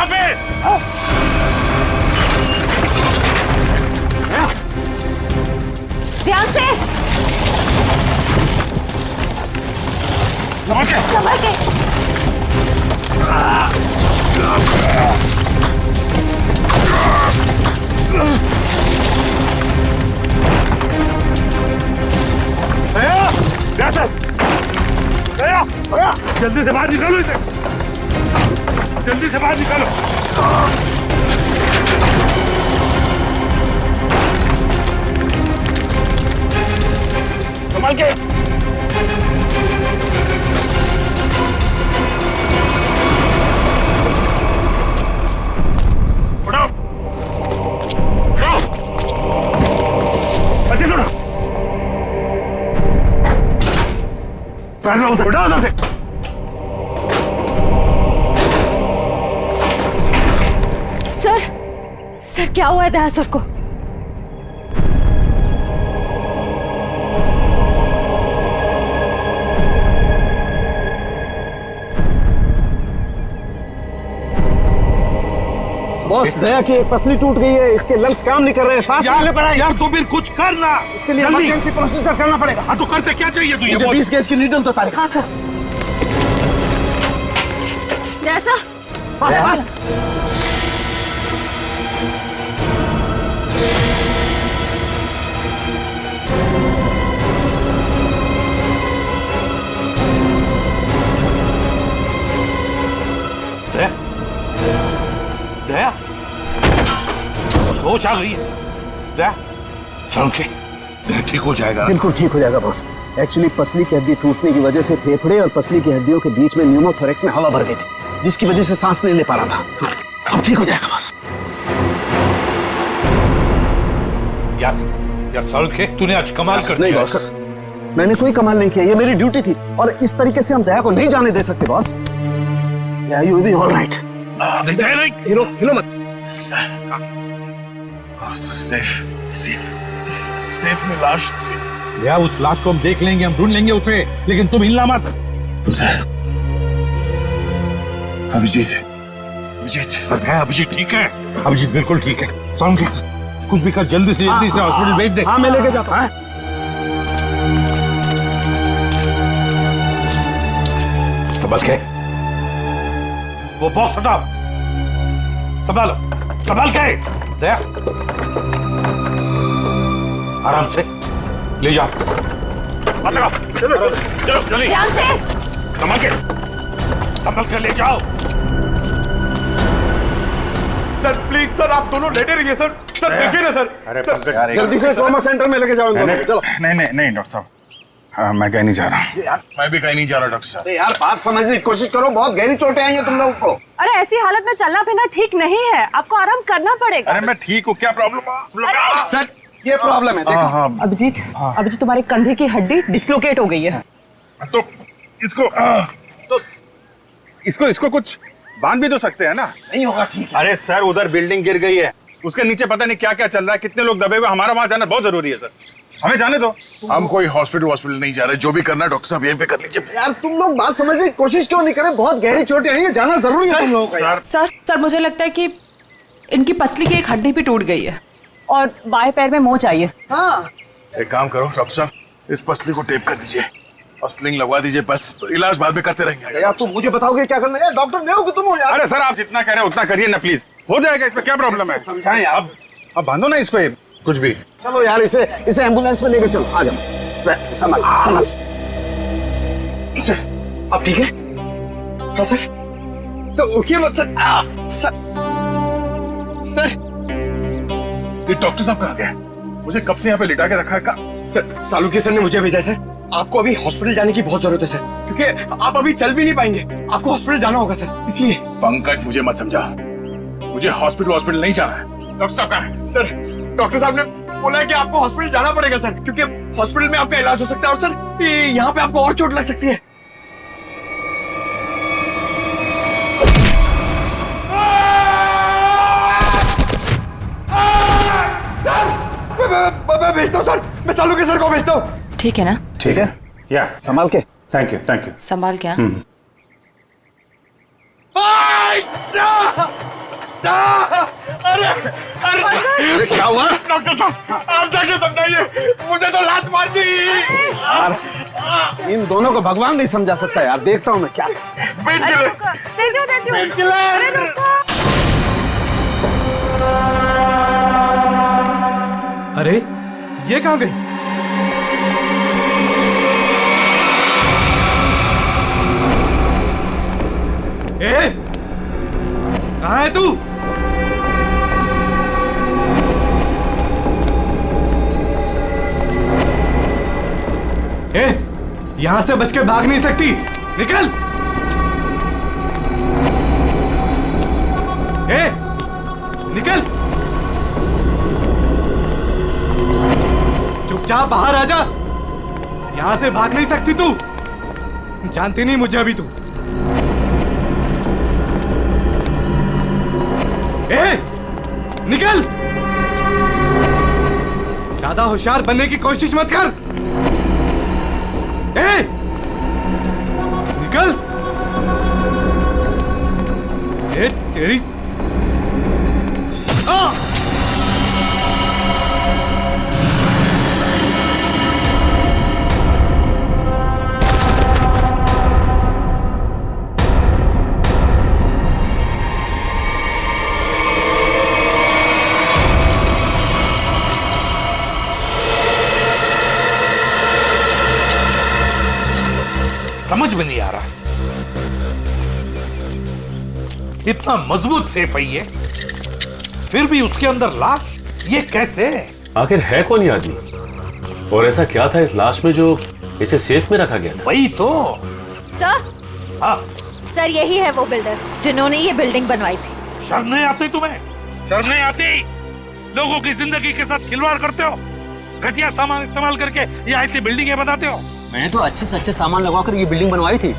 यहाँ पे। ध्यान से। संभल के। जल्दी से बाहर निकालो इसे, जल्दी से बाहर निकालो। संभाल के। उठाओ, उठाओ, अच्छे से उठाओ। उठाओ उधर से। सर क्या हुआ है दया सर को? बॉस, दया की एक पसली टूट गई है, इसके लंग्स काम नहीं कर रहे हैं, सांस लेने पर यार तो फिर कुछ करना, इसके लिए इमरजेंसी प्रोसीजर करना पड़ेगा। हाँ तो करते क्या चाहिए तुझे? 20 गेज की नीडल तो तारीख। हाँ सर। जैसा बस। दया, होश आ गई है दया? ठीक हो जाएगा? बिल्कुल ठीक हो जाएगा बॉस। एक्चुअली पसली की हड्डी टूटने की वजह से फेफड़े और पसली की हड्डियों के बीच में न्यूमोथोरेक्स में हवा भर गई थी, जिसकी वजह से सांस नहीं ले पा रहा था। अब ठीक हो जाएगा बॉस। यार सौरखे, तूने आज कमाल कर नहीं दिया। बॉस, मैंने कोई कमाल नहीं किया, ये मेरी ड्यूटी थी और इस तरीके से हम दया को नहीं जाने दे सकते boss. You will be alright. हिलो मत। सेफ में लाश थी। या उस लाश को हम देख लेंगे, हम ढूंढ लेंगे उसे, लेकिन तुम हिलना मत। अभिजीत ठीक है? अभिजीत बिल्कुल ठीक है। सौरखे, कुछ भी कर, जल्दी से हॉस्पिटल भेज दे। हाँ मैं लेके जाता हूँ। संभल के, वो बॉक्स हटाओ, संभालो, संभाल के। दया, आराम से ले जाओ। मत लगाओ, चलो जल्दी। ध्यान से। संभल के ले जाओ। सर प्लीज सर, आप दोनों लेटे रहिए सर। सर देखिए ना सर। अरे सर, जल्दी से ट्रॉमा सेंटर में लेके जाओ। चलो। नहीं डॉक्टर साहब, हाँ मैं कहीं नहीं जा रहा। मैं भी कहीं नहीं जा रहा डॉक्टर साहब। यार बात समझने की कोशिश करो, बहुत गहरी चोटें आई हैं तुम लोगों को। अरे ऐसी हालत में चलना फिरना ठीक नहीं है, आपको आराम करना पड़ेगा। अरे मैं ठीक हूँ, क्या प्रॉब्लम? सर ये प्रॉब्लम है, देखो। अभिजीत तुम्हारे कंधे की हड्डी डिसलोकेट हो गई है। तो इसको कुछ बांध भी तो सकते हैं ना? नहीं होगा ठीक है। अरे सर, उधर बिल्डिंग गिर गई है, उसके नीचे पता नहीं क्या क्या चल रहा है, कितने लोग दबे हुए, हमारा वहां जाना बहुत जरूरी है सर, हमें जाने दो। हम कोई हॉस्पिटल नहीं जा रहे, जो भी करना है डॉक्टर साहब यहीं पे कर लीजिए। यार तुम लोग बात समझने की कोशिश क्यों नहीं करें? बहुत गहरी चोटें आई हैं, जाना जरूरी है तुम लोगों का। सर मुझे लगता है कि इनकी पसली की एक हड्डी भी टूट गई है और बाएं पैर में मोच आई है। हाँ एक काम करो डॉक्टर साहब, इस पसली को टेप कर दीजिए और स्लिंग लगवा दीजिए, बस इलाज बाद में करते रहेंगे। यार तुम मुझे बताओगे क्या करना है? यार डॉक्टर मैं हूं कि तुम हो यार। अरे सर, आप जितना कह रहे हैं उतना करिए ना प्लीज, हो जाएगा, इसमें क्या प्रॉब्लम है? समझाएं यार। अब बांधो ना इसको, कुछ भी। चलो यार इसे एम्बुलेंस में लेकर चलो, आ जाओ। संभाल। सर अब ठीक है? हाँ सर उठिए मत सर। ये डॉक्टर साहब कहाँ गए? मुझे कब से यहाँ पे लिटा के रखा है का? सर सालुकी सर ने मुझे भेजा है सर। आपको अभी हॉस्पिटल जाने की बहुत जरूरत है सर, क्योंकि आप अभी चल भी नहीं पाएंगे, आपको हॉस्पिटल जाना होगा सर, इसलिए। पंकज मुझे मत समझा, मुझे हॉस्पिटल नहीं जाना है। डॉक्टर साहब कहाँ है? सर डॉक्टर साहब ने बोला है कि आपको हॉस्पिटल जाना पड़ेगा सर, क्योंकि हॉस्पिटल में आपका इलाज हो सकता है और सर यहाँ पे आपको और चोट लग सकती है। मैं भेजता हूँ सर, मैं सालुकी सर को भेजता हूँ। ठीक है ना? ठीक है, या संभाल के। Thank you. संभाल क्या? अरे अरे अरे क्या हुआ? डॉक्टर साहब आप जाके समझाइए, मुझे तो लात मार दी। यार इन दोनों को भगवान नहीं समझा सकता यार, देखता हूँ मैं क्या। Pain killer, pain killer. अरे ये कहाँ गई? ए, कहाँ है तू? ए, यहां से बच के भाग नहीं सकती, निकल। ए, निकल। चुपचाप बाहर आ जा, यहां से भाग नहीं सकती तू। जानती नहीं मुझे अभी तू। ए, निकल। ज्यादा होशियार बनने की कोशिश मत कर। ए, निकल। ए, तेरी समझ में नहीं आ रहा, इतना मजबूत सेफ है ये, फिर भी उसके अंदर लाश, ये कैसे? आखिर है कौन ये आदमी, और ऐसा क्या था इस लाश में जो इसे सेफ में रखा गया था? वही तो। सर, हाँ, सर यही है वो बिल्डर जिन्होंने ये बिल्डिंग बनवाई थी। शर्म नहीं आती तुम्हें? शर्म नहीं आती? लोगों की जिंदगी के साथ खिलवाड़ करते हो, घटिया सामान इस्तेमाल करके ये ऐसी बिल्डिंगें बनाते हो। मैंने तो अच्छे से अच्छे सामान लगवाकर ये बिल्डिंग बनवाई थी।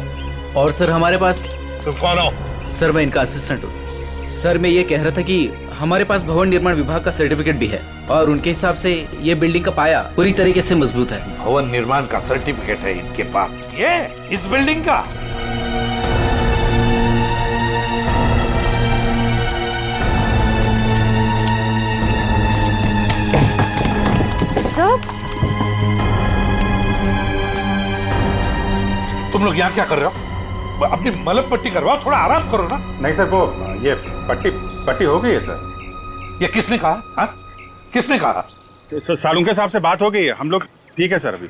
और सर हमारे पास, तुम कौन हो? सर मैं इनका असिस्टेंट हूँ। सर मैं ये कह रहा था कि हमारे पास भवन निर्माण विभाग का सर्टिफिकेट भी है और उनके हिसाब से ये बिल्डिंग का पाया पूरी तरीके से मजबूत है। भवन निर्माण का सर्टिफिकेट है इनके पास, ये इस बिल्डिंग का? सर तुम लोग यहाँ क्या कर रहे हो? अपनी मलम पट्टी करवाओ, थोड़ा आराम करो ना। नहीं सर, वो ये पट्टी हो गई है सर। ये किसने कहा? हाँ? किसने कहा? तो सालुंके साहब से बात हो गई है, हम लोग ठीक है सर अभी।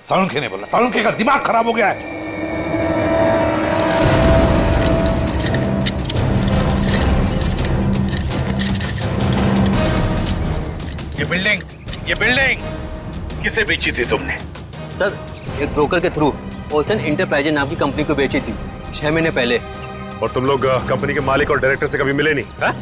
सालुंके ने बोला? सालुंके का दिमाग खराब हो गया है। ये बिल्डिंग किसे बेची थी तुमने? सर एक ब्रोकर के थ्रू ओशन इंटरप्राइजेज नाम की कंपनी को बेची थी 6 महीने पहले। और तुम लोग कंपनी के मालिक और डायरेक्टर से कभी मिले नहीं? हा?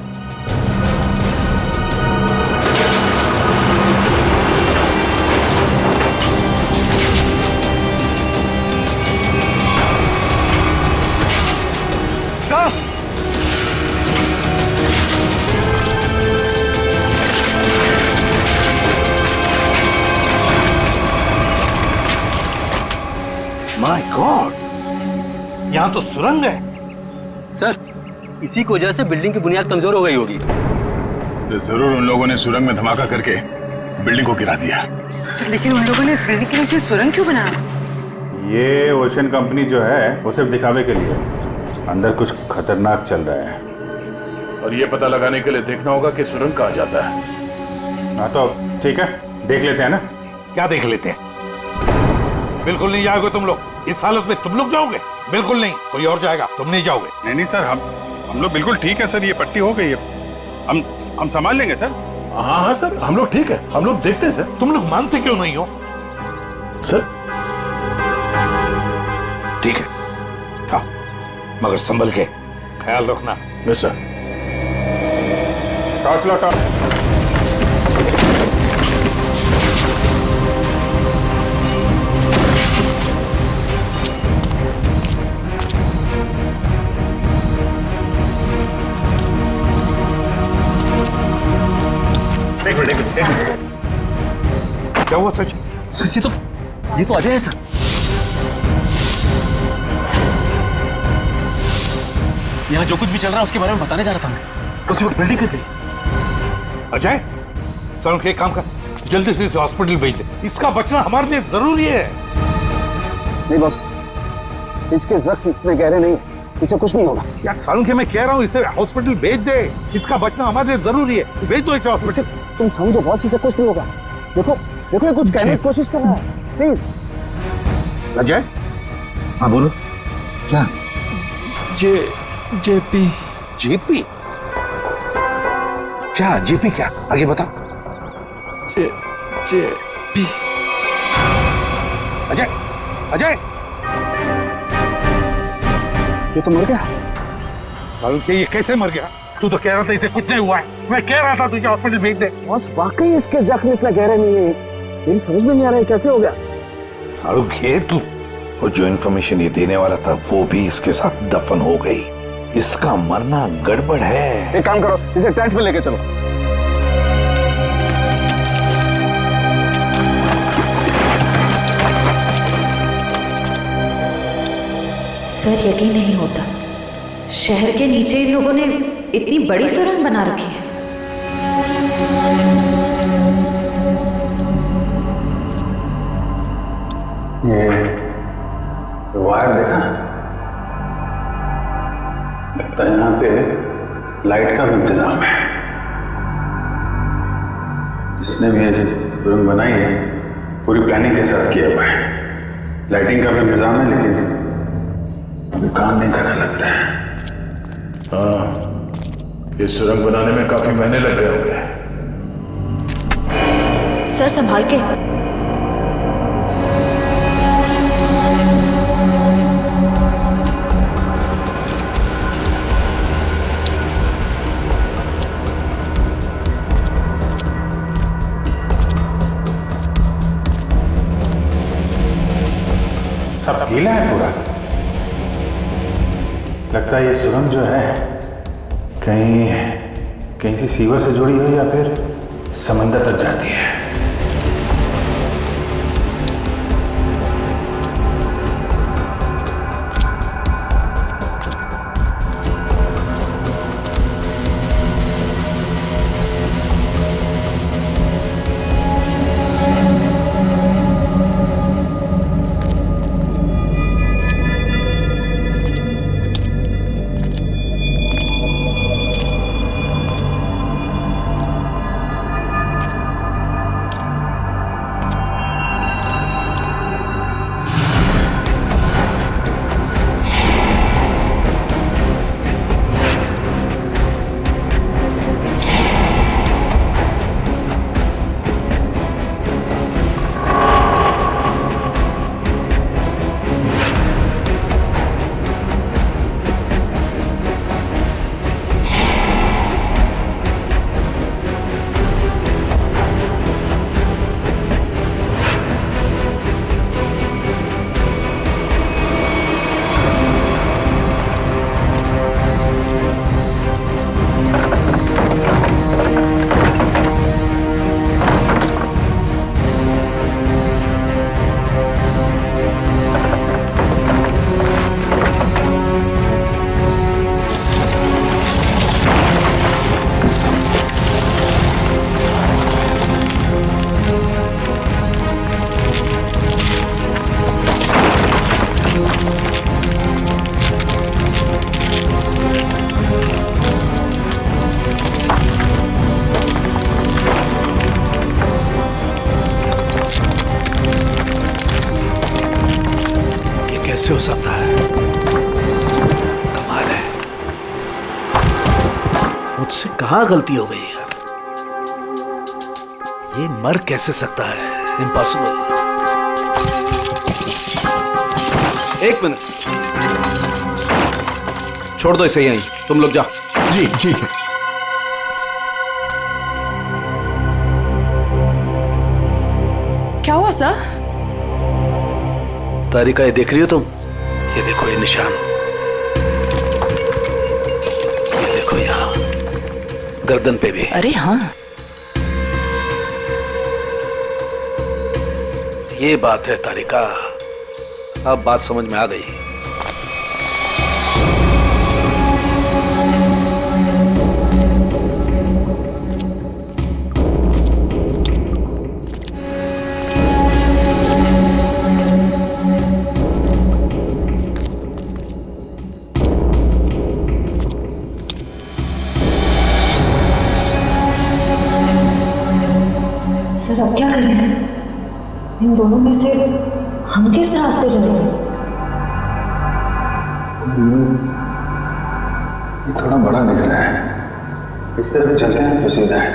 माय गॉड, यहाँ तो सुरंग है। सर इसी की वजह से बिल्डिंग की बुनियाद कमजोर हो गई होगी। तो जरूर उन लोगों ने सुरंग में धमाका करके बिल्डिंग को गिरा दिया। सर लेकिन उन लोगों ने इस बिल्डिंग के नीचे सुरंग क्यों बनाया? ये ओशन कंपनी जो है वो सिर्फ दिखावे के लिए, अंदर कुछ खतरनाक चल रहा है। और ये पता लगाने के लिए देखना होगा कि सुरंग कहाँ जाता है। हाँ तो ठीक है, देख लेते हैं ना। क्या देख लेते हैं? बिल्कुल नहीं जाओगे तुम लोग, इस हालत में तुम लोग जाओगे? बिल्कुल नहीं, कोई और जाएगा, तुम नहीं जाओगे। नहीं सर, हम लोग बिल्कुल ठीक है सर, ये पट्टी हो गई है, हम संभाल लेंगे सर। हाँ हाँ सर, हम लोग ठीक है, हम लोग देखते हैं सर। तुम लोग मानते क्यों नहीं हो? सर ठीक है, हाँ, मगर संभल के ख्याल रखना। Yes sir. टॉर्च लो, टॉर्च। क्या हुआ सच? ये तो अजय है सर। यहाँ जो कुछ भी चल रहा है उसके बारे में बताने जा रहा था मैं। उसी वक्त बिल्डिंग गिर गई। अजय, सारुण के एक काम कर, जल्दी से इसे हॉस्पिटल भेज दे। इसका बचना हमारे लिए जरूरी है। नहीं बॉस, इसके जख्म इतने गहरे नहीं है, इसे कुछ नहीं होगा। यार सारुण के मैं कह रहा हूँ इसे हॉस्पिटल भेज दे। इसका बचना हमारे लिए जरूरी है। भेज दो इसे हॉस्पिटल। तुम समझो बॉस, इसे कुछ नहीं होगा। देखो देखो, ये कुछ कहने की कोशिश कर रहा है। प्लीज अजय, हाँ बोलो। क्या? जेपी। जेपी? क्या जेपी? क्या आगे बताओ। जेपी। अजय, अजय, ये तो मर गया। सारुण के ये कैसे मर गया? तू तो कह रहा था इसे कुछ नहीं हुआ है। मैं कह रहा था तुझे हॉस्पिटल भेज दे। बॉस वाकई इसके जख्म इतना गहरे नहीं है, मेरी समझ में नहीं आ रहा है कैसे हो गया। सारुण के तू, वो जो इन्फॉर्मेशन ये देने वाला था वो भी इसके साथ दफन हो गई। इसका मरना गड़बड़ है। एक काम करो, इसे टेंट में लेके चलो। सर यकीन नहीं होता, शहर के नीचे इन लोगों ने इतनी बड़ी सुरंग बना रखी है। ये वायर देखा? लगता है यहाँ पे लाइट का भी इंतजाम है। जिसने भी ये सुरंग बनाई है पूरी प्लानिंग के साथ किया हुआ है। लाइटिंग का भी इंतजाम है, लेकिन अभी काम नहीं करने लगता है। हाँ, ये सुरंग बनाने में काफी महीने लग गए होंगे। सर संभाल के। सब गीला है पूरा। लगता है ये सुरंग जो है कहीं से सीवर से जुड़ी हो या फिर समंदर तक जाती है। कैसे हो सकता है? कमाल है, मुझसे कहाँ गलती हो गई यार। ये मर कैसे सकता है? इम्पॉसिबल। एक मिनट, छोड़ दो इसे यहीं, तुम लोग जाओ। जी ठीक है। क्या हुआ सर? तारिका, ये देख रही हो तुम? ये देखो ये निशान, ये देखो यहाँ गर्दन पे भी। अरे हाँ, ये बात है तारिका, अब बात समझ में आ गई। सर अब क्या करें? इन दोनों में से हम किस रास्ते चलेंगे? ये थोड़ा बड़ा दिख रहा है, इस तरह भी चलते हैं तो सीधा है।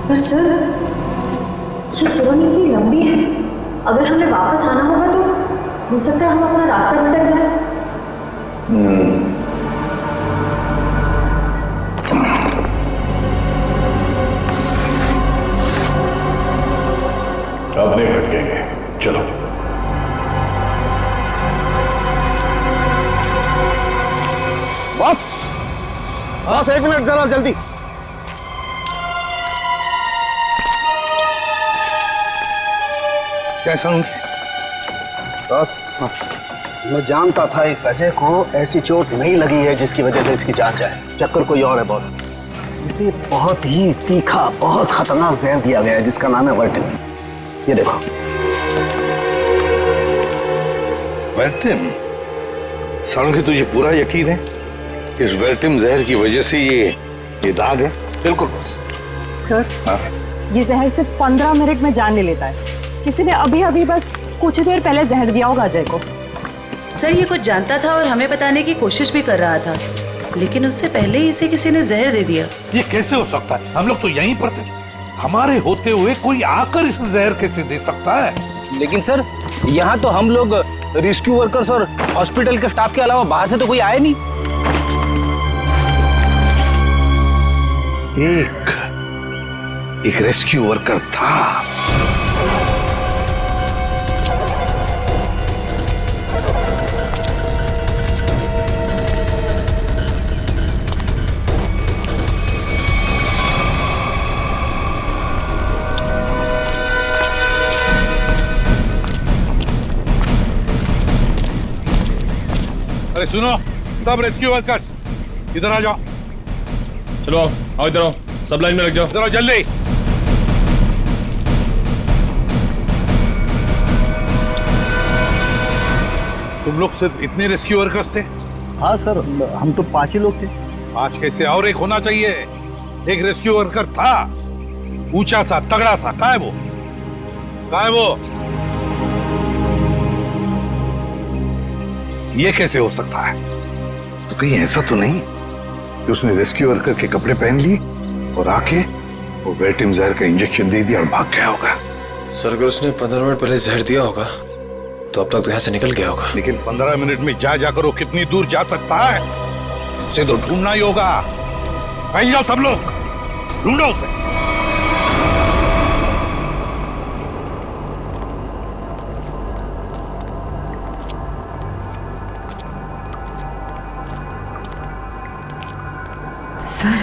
पर सर ये सुरंग इतनी लंबी है, अगर हमें वापस आना होगा तो हो सकता है हम अपना रास्ता भटक जाए। अब नहीं भटकेंगे, चलो। बॉस बॉस 1 मिनट जरा जल्दी। कैसा हूँ? बस मैं जानता था इस अजय को ऐसी चोट नहीं लगी है जिसकी वजह से इसकी जान जाए। चक्कर कोई और है बॉस। इसे बहुत ही तीखा, बहुत खतरनाक जहर दिया गया है जिसका नाम है वर्टिन। ये देखो। वर्टिम? सालुंखे तुझे पूरा यकीन है इस वर्टिम जहर की वजह से ये दाग है? बिल्कुल बॉस। सर ये जहर सिर्फ 15 मिनट में जान ले लेता है। किसी ने अभी अभी बस कुछ देर पहले जहर दिया होगा अजय को। सर ये कुछ जानता था और हमें बताने की कोशिश भी कर रहा था, लेकिन उससे पहले ही इसे किसी ने जहर दे दिया। ये कैसे हो सकता है? हम लोग तो यहीं पर थे। हमारे होते हुए कोई आकर इस जहर कैसे दे सकता है? लेकिन सर यहाँ तो हम लोग रेस्क्यू वर्कर्स और हॉस्पिटल के स्टाफ के अलावा बाहर से तो कोई आए नहीं। एक रेस्क्यू वर्कर था। अरे सुनो सब रेस्क्यू वर्कर्स, इधर आ जाओ। चलो आओ इधर आओ, सब लाइन में लग जाओ। इधर आओ जल्दी। तुम लोग सिर्फ इतने रेस्क्यू वर्कर्स थे? हाँ सर, हम तो 5 ही लोग थे। आज कैसे और एक होना चाहिए। एक रेस्क्यू वर्कर था, ऊंचा सा तगड़ा सा। कहाँ है वो? कहाँ है वो? ये कैसे हो सकता है? तो कहीं ऐसा तो नहीं कि उसने रेस्क्यू वर्कर के कपड़े पहन लिए और आके वो वर्टिम जहर का इंजेक्शन दे दिया और भाग गया होगा? सर अगर उसने 15 मिनट पहले जहर दिया होगा तो अब तक तो यहाँ से निकल गया होगा। लेकिन 15 मिनट में जा जाकर वो कितनी दूर जा सकता है? उसे तो ढूंढना ही होगा। कहीं जाओ सब लोग, ढूंढो उसे। सर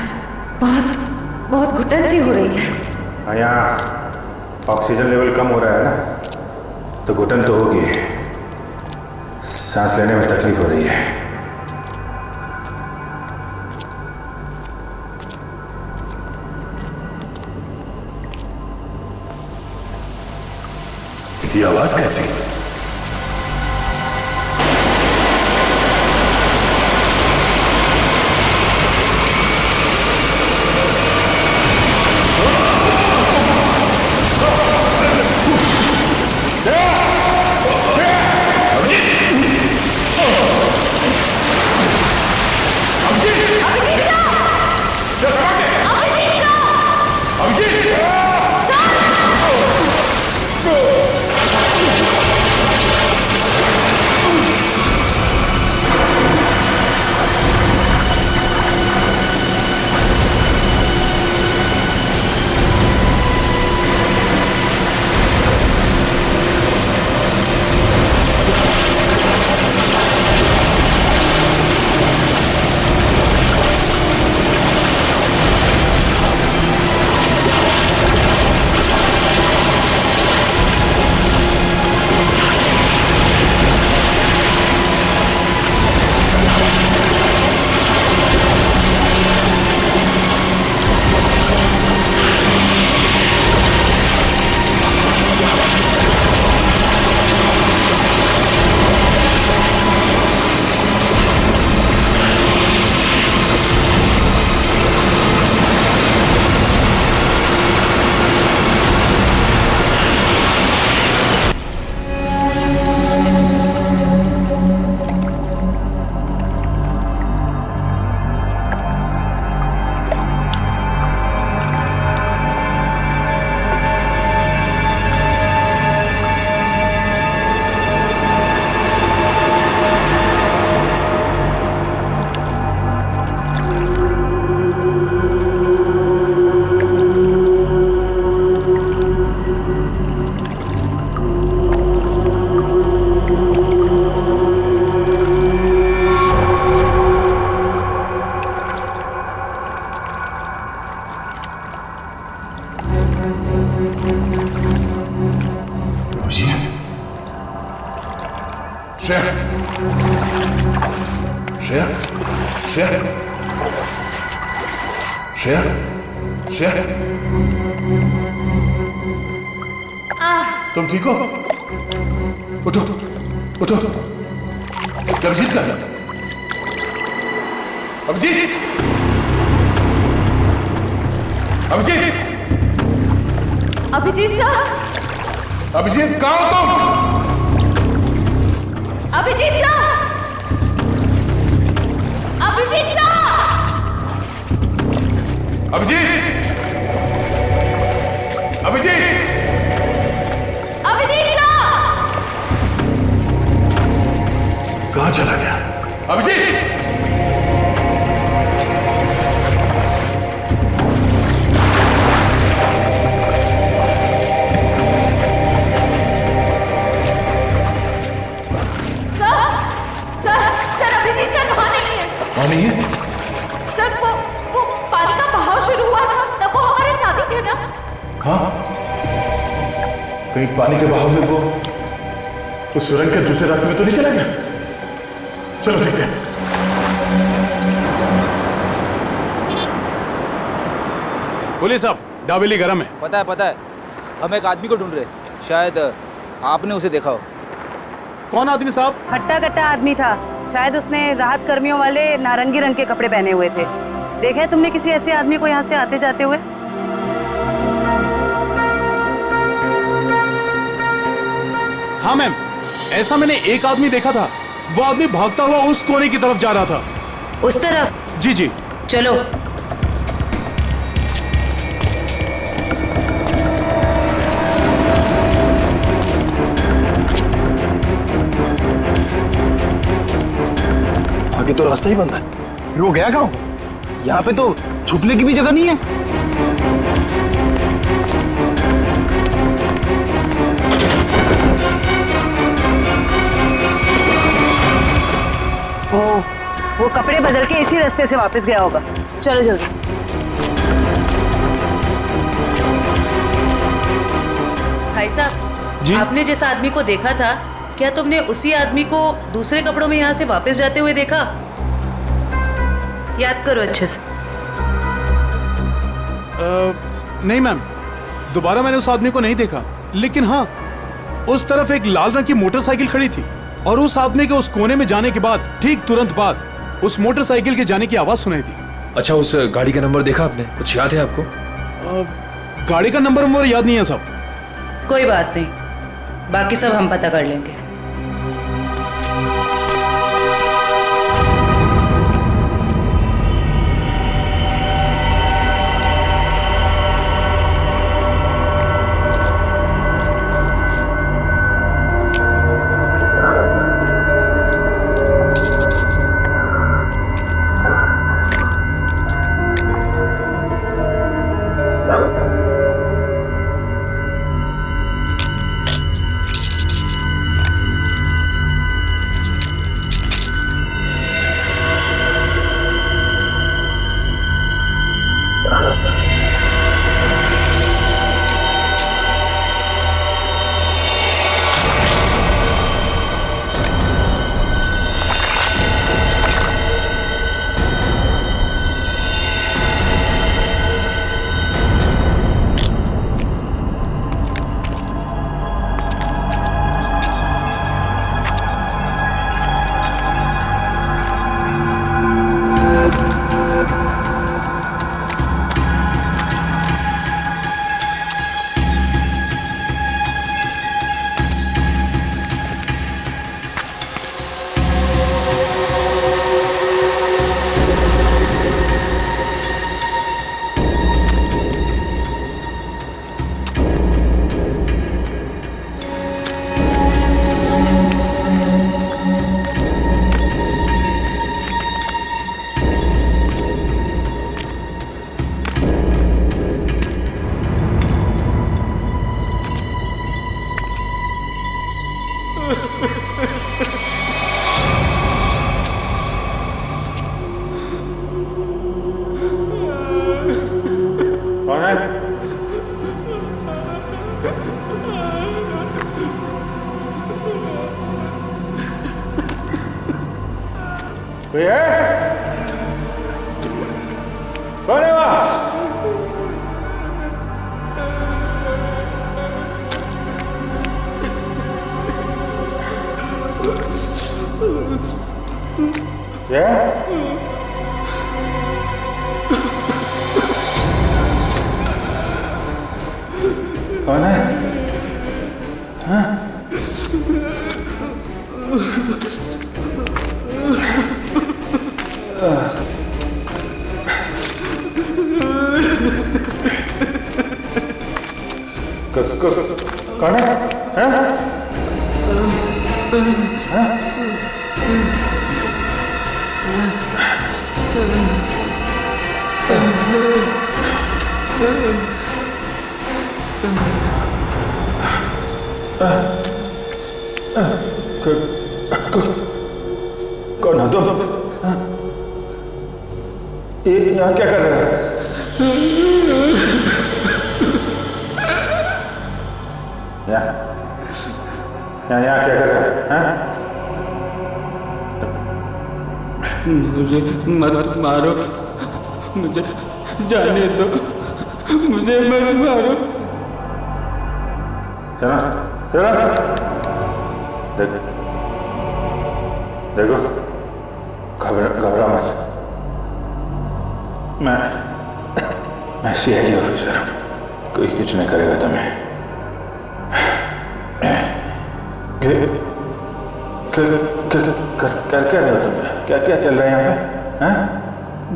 बहुत घुटन सी हो रही है। यहाँ ऑक्सीजन लेवल कम हो रहा है ना, तो घुटन तो होगी, सांस लेने में तकलीफ हो रही है। ये आवाज कैसी? श्रेया श्रेया श्रेया श्रेया श्रेया तुम ठीक हो? उठो उठो। अभिजीत का अभिजीत अभिजीत अभिजीत साहब, अभिजीत कहाँ हो तुम? अभिजीत साहब, अभिजीत साहब, अभिजीत अभिजीत अभिजीत साहब, कहाँ चला गया अभिजीत? सर अभिजीत सर वहाँ नहीं है। वहाँ नहीं है? सर वो पानी का बहाव शुरू हुआ था तब वो हमारे साथ ही थे ना। हाँ, कहीं पानी के बहाव में वो उस सुरंग के दूसरे रास्ते में तो नहीं चला गया? चलो देखते हैं। बोलिए साहब, डाबेली गरम है। पता है हम एक आदमी को ढूंढ रहे, शायद आपने उसे देखा हो। कौन आदमी साहब? हट्टा कट्टा आदमी था, शायद उसने राहत कर्मियों वाले नारंगी रंग के कपड़े पहने हुए थे। देखा है तुमने किसी ऐसे आदमी को यहाँ से आते जाते हुए? हाँ मैम, ऐसा मैंने एक आदमी देखा था। वो आदमी भागता हुआ उस कोने की तरफ जा रहा था। उस तरफ? जी जी। चलो। आगे तो रास्ता ही बंद है। वो गया कहाँ? यहाँ पे तो छुपने की भी जगह नहीं है। वो कपड़े बदल के इसी रास्ते से वापस गया होगा। चलो जल्दी। भाई साहब जी, आपने जिस आदमी को देखा था, क्या तुमने उसी आदमी को दूसरे कपड़ों में यहाँ से वापस जाते हुए देखा? याद करो अच्छे से। नहीं मैम, दोबारा मैंने उस आदमी को नहीं देखा, लेकिन हाँ, उस तरफ एक लाल रंग की मोटरसाइकिल खड़ी थी और उस आदमी के उस कोने में जाने के बाद ठीक तुरंत बाद उस मोटरसाइकिल के जाने की आवाज सुनाई दी। अच्छा, उस गाड़ी का नंबर देखा आपने? कुछ याद है आपको? गाड़ी का नंबर याद नहीं है साहब। कोई बात नहीं, बाकी सब हम पता कर लेंगे। कोई है? कौन है वहां? क्या? कौन है? हाँ? कौन है? हाँ? हाँ? कौन हो तुम? ये यहाँ क्या कर रहे हो? यहाँ क्या कर रहे हो? मुझे मत मारो, मुझे जाने दो, मुझे मत मारो। चला चला देखो घबरा मत। मैं सीआईडी ऑफिसर हूँ, कोई कुछ नहीं करेगा तुम्हें। कर क्या रहे हो तुम? क्या चल रहा है यहाँ पे? हाँ?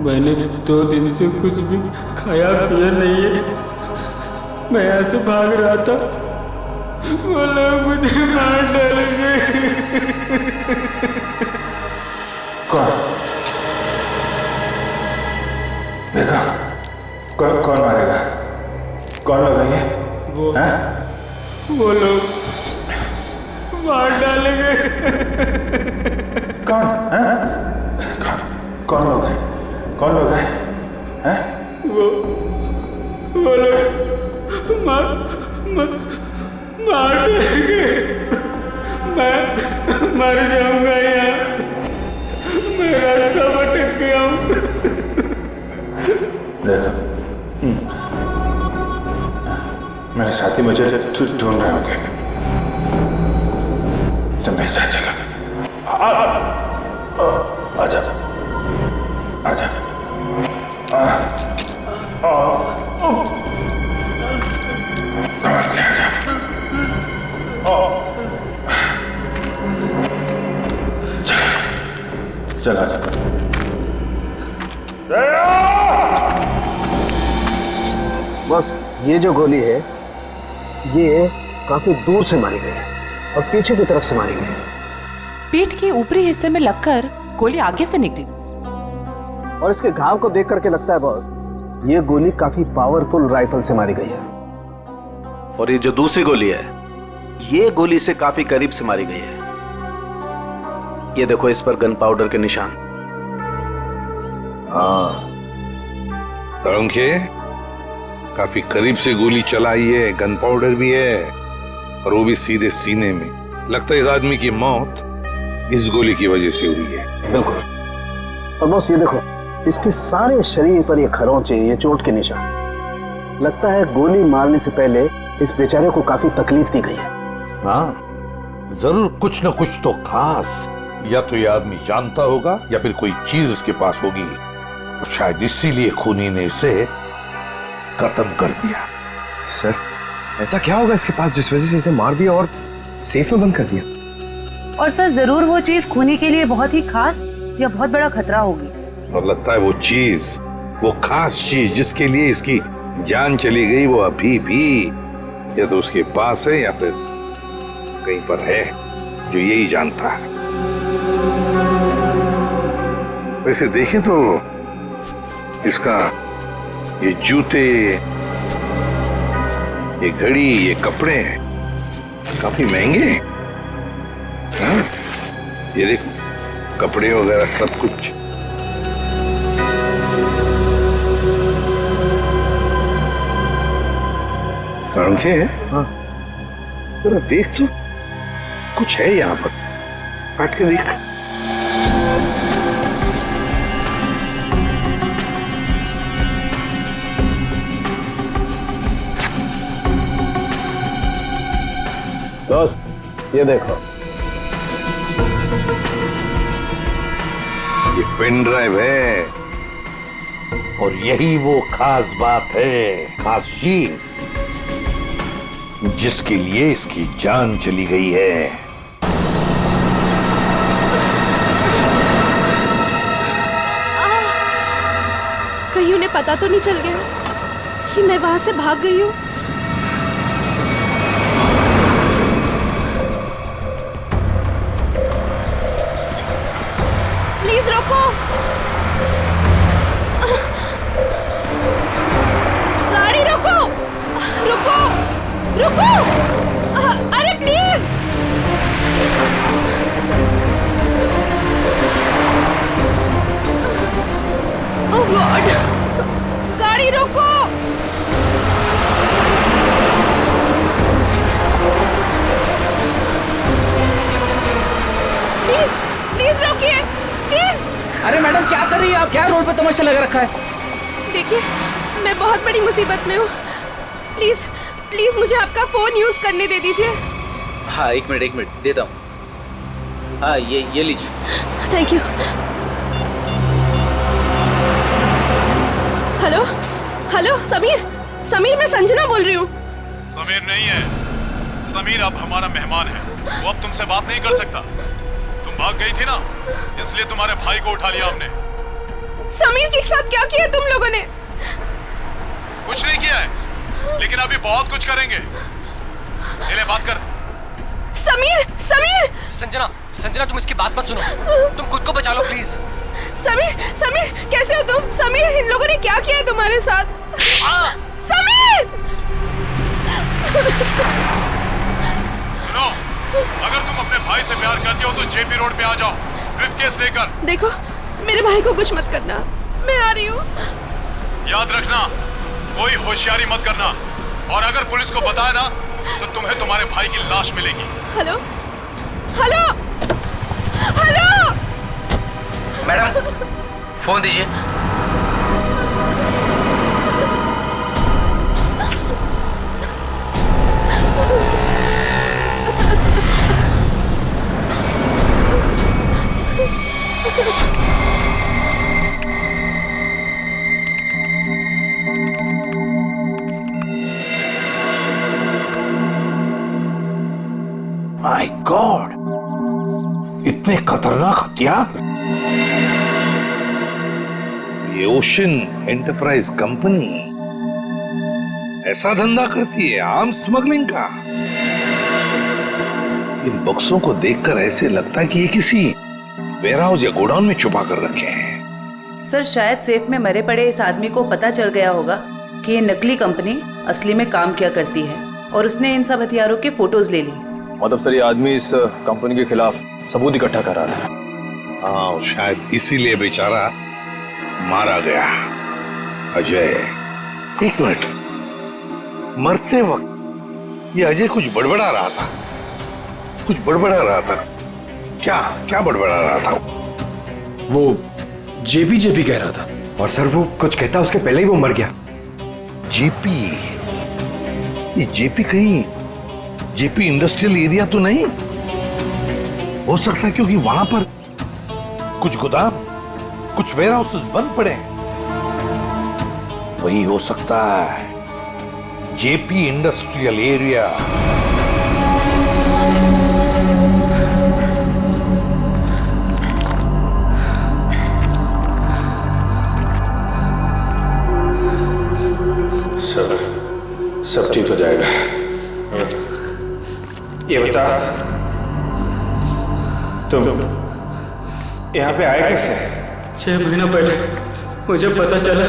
मैंने 2 दिन से कुछ भी खाया पिया नहीं है। मैं यहाँ से भाग रहा था, वो लोग मुझे मार डालेंगे। कौन? देखो कौन मारेगा? कौन लोग हैं ये? वो लोग मार डालेंगे। कौन? कौन लोग हैं? कौन लोग हैं? हैं? वो लोग मार डालेंगे। मैं मर जाऊंगा यहाँ, मैं रास्ता भटक गया हूँ। देखो मेरे साथी मुझे ढूंढ रहे होंगे, तुम मेरे साथ चलो। आजा आजा। चला बस ये जो गोली है ये काफी दूर से मारी गई है और पीछे की तरफ से मारी गई है। पीठ के ऊपरी हिस्से में लगकर गोली आगे से निकली और इसके घाव को देख करके लगता है बॉस ये गोली काफी पावरफुल राइफल से मारी गई है। और ये जो दूसरी गोली है ये गोली से काफी करीब से मारी गई है। ये देखो इस पर गन पाउडर के निशान। हाँ तरुणखे काफी करीब से गोली चलाई है, गन पाउडर भी है और वो भी सीधे सीने में। लगता है इस आदमी की मौत इस गोली की वजह से हुई है। बिल्कुल। और बॉस ये देखो इसके सारे शरीर पर ये खरोंचे, ये चोट के निशान। लगता है गोली मारने से पहले इस बेचारे को काफी तकलीफ दी गई है। हाँ जरूर कुछ न कुछ तो खास या तो ये आदमी जानता होगा या फिर कोई चीज उसके पास होगी और शायद इसीलिए खूनी ने इसे खत्म कर दिया। सर ऐसा क्या होगा इसके पास जिस वजह से इसे मार दिया और सेफ में बंद कर दिया? और सर जरूर वो चीज खूनी के लिए बहुत ही खास या बहुत बड़ा खतरा होगी। और लगता है वो चीज, वो खास चीज जिसके लिए इसकी जान चली गई वो अभी भी या तो उसके पास है या फिर कहीं पर है जो यही जानता है। वैसे देखें तो इसका ये जूते, ये घड़ी, ये कपड़े काफी महंगे हैं। हाँ? ये देखो कपड़े वगैरह सब कुछ। सारंगे है? हाँ जरा देख तो कुछ है यहाँ पर, काट के देख। दोस्त ये देखो, ये पेन ड्राइव है और यही वो खास बात है, खास चीज जिसके लिए इसकी जान चली गई है। कहीं उन्हें पता तो नहीं चल गया कि मैं वहां से भाग गई हूँ? प्लीज रोको, गाड़ी रोको, रुको, रुको, अरे प्लीज। ओह गॉड, गाड़ी रोको। प्लीज प्लीज रोकिए, प्लीज। अरे मैडम क्या कर रही है आप? क्या रोड पे तमाशा लगा रखा है? देखिए मैं बहुत बड़ी मुसीबत में हूँ, प्लीज प्लीज मुझे आपका फोन यूज करने दे दीजिए। हाँ एक मिनट देता हूँ। हाँ ये लीजिए। Thank you. Hello hello, Sameer, मैं संजना बोल रही हूँ। समीर नहीं है, समीर अब हमारा मेहमान है, वो अब तुमसे बात नहीं कर सकता। तुम भाग गई थी ना, इसलिए तुम्हारे भाई को उठा लिया हमने। समीर के साथ क्या किया तुम लोगों ने? कुछ नहीं किया है, लेकिन अभी बहुत कुछ करेंगे। ले बात कर। समीर संजना तुम इसकी बात मत सुनो, तुम खुद को बचा लो प्लीज। समीर कैसे हो तुम? समीर इन लोगों ने क्या किया है तुम्हारे साथ? समीर! सुनो, अगर तुम अपने भाई से प्यार करती हो तो जेपी रोड पे आ जाओ, ब्रीफकेस लेकर। देखो मेरे भाई को कुछ मत करना, मैं आ रही हूँ। याद रखना, कोई होशियारी मत करना, और अगर पुलिस को बताया ना तो तुम्हें तुम्हारे भाई की लाश मिलेगी। हेलो मैडम फोन दीजिए। माय गॉड, इतने खतरनाक हथियार। ये ओशन एंटरप्राइज कंपनी ऐसा धंधा करती है, आर्म स्मगलिंग का। इन बक्सों को देखकर ऐसे लगता है कि ये किसी वेयरहाउस या गोडाउन में छुपा कर रखे हैं। सर शायद सेफ में मरे पड़े इस आदमी को पता चल गया होगा कि ये नकली कंपनी असली में काम किया करती है, और उसने इन सब हथियारों के फोटोज ले ली। मतलब सर ये आदमी इस कंपनी के खिलाफ सबूत इकट्ठा कर रहा था। हाँ, शायद इसीलिए बेचारा मारा गया। अजय, एक मिनट, मरते वक्त ये अजय कुछ बड़बड़ा रहा था, क्या बड़बड़ा रहा था? वो जेपी कह रहा था, और सर वो कुछ कहता उसके पहले ही वो मर गया। जेपी? ये जेपी कहीं जेपी इंडस्ट्रियल एरिया तो नहीं हो सकता? क्योंकि वहां पर कुछ गोदाम, कुछ वेयरहाउसेस बंद पड़े हैं। वही हो सकता है, जेपी इंडस्ट्रियल एरिया। सब ठीक हो जाएगा। ये बता, तुम यहाँ पे आए कैसे? 6 महीना पहले मुझे पता चला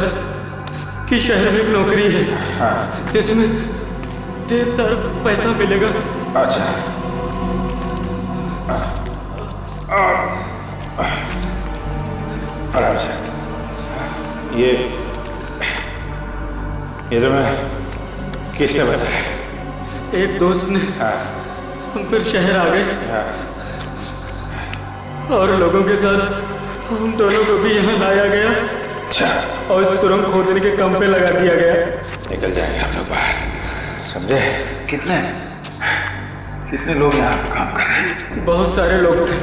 कि शहर में एक नौकरी है, जिसमें ढेर सारा पैसा मिलेगा। अच्छा, आराम से। ये तुम्हें किसने बताया? एक दोस्त ने। हम फिर शहर आ गए और लोगों के साथ हम दोनों को भी यहाँ लाया गया। अच्छा। और सुरंग खोदने के काम पे लगा दिया गया। निकल जाएंगे हम लोग बाहर, समझे? कितने? कितने लोग यहाँ पे काम कर रहे हैं? बहुत सारे लोग थे,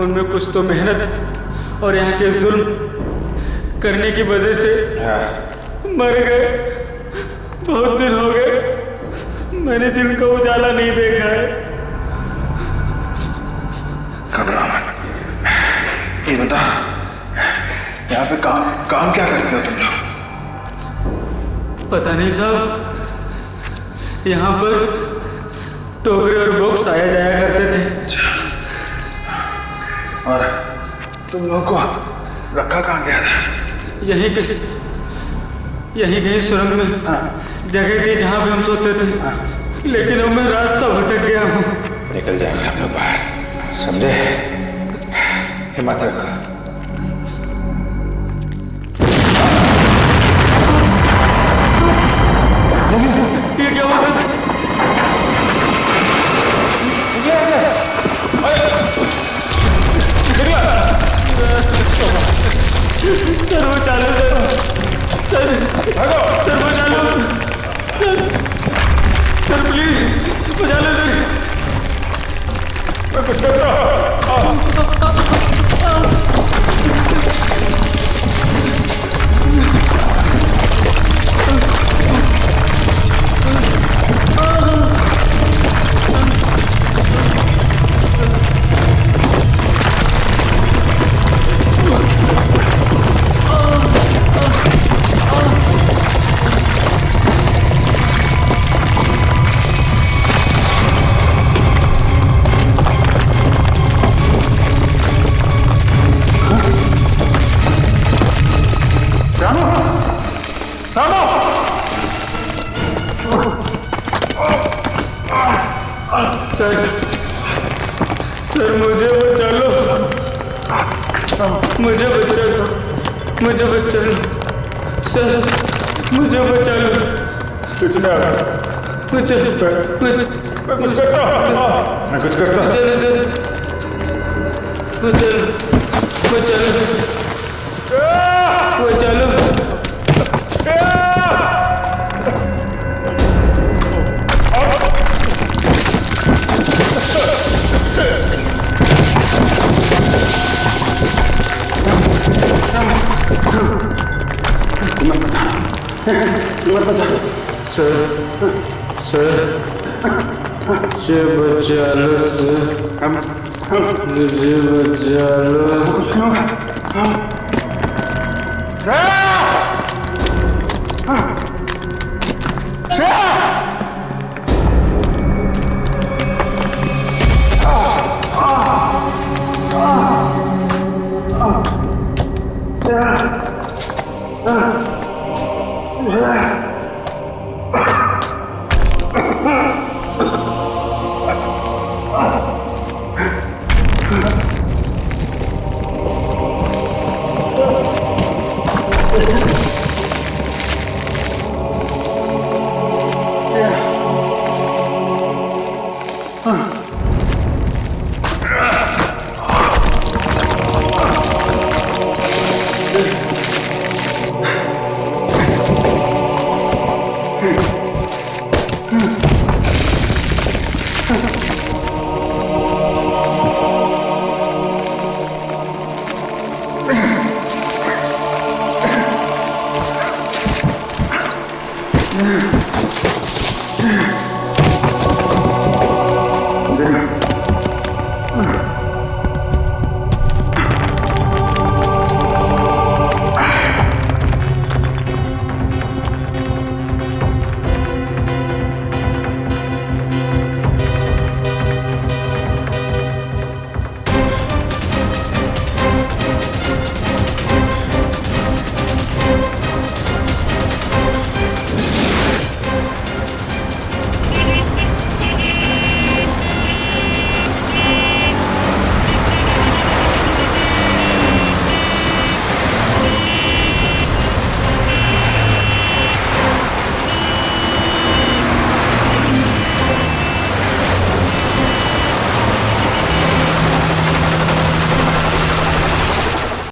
उनमें कुछ तो मेहनत और यहाँ के जुल्म करने की वजह से मर गए। बहुत दिन हो गए मैंने दिन का उजाला नहीं देखा है। घबराओ मत। ये बता, यहाँ पे काम क्या करते हो तुम लोग? पता नहीं साहब, यहाँ पर टोकरे और बॉक्स आया जाया करते थे। और तुम लोगों को रखा कहाँ गया था? यहीं कहीं सुरंग में जगह थी जहाँ पे हम सोते थे, लेकिन अब मैं रास्ता भटक गया हूँ। निकल जाएंगे हम लोग बाहर, समझे? हिम्मत रखो। ये क्या हुआ सर? सर वो चालू सर वो चालू सर प्लीज वो चालू सर। मैं कुछ करता सर मुझे बचा लो, मुझे बचा लो, मुझे बचा लो सर, मुझे बचा लो। कुछ ना, मैं कुछ करता, मैं कुछ करता। चलो सर, बचा लो। सर मुझे बचा लो सर, मुझे बचा लो।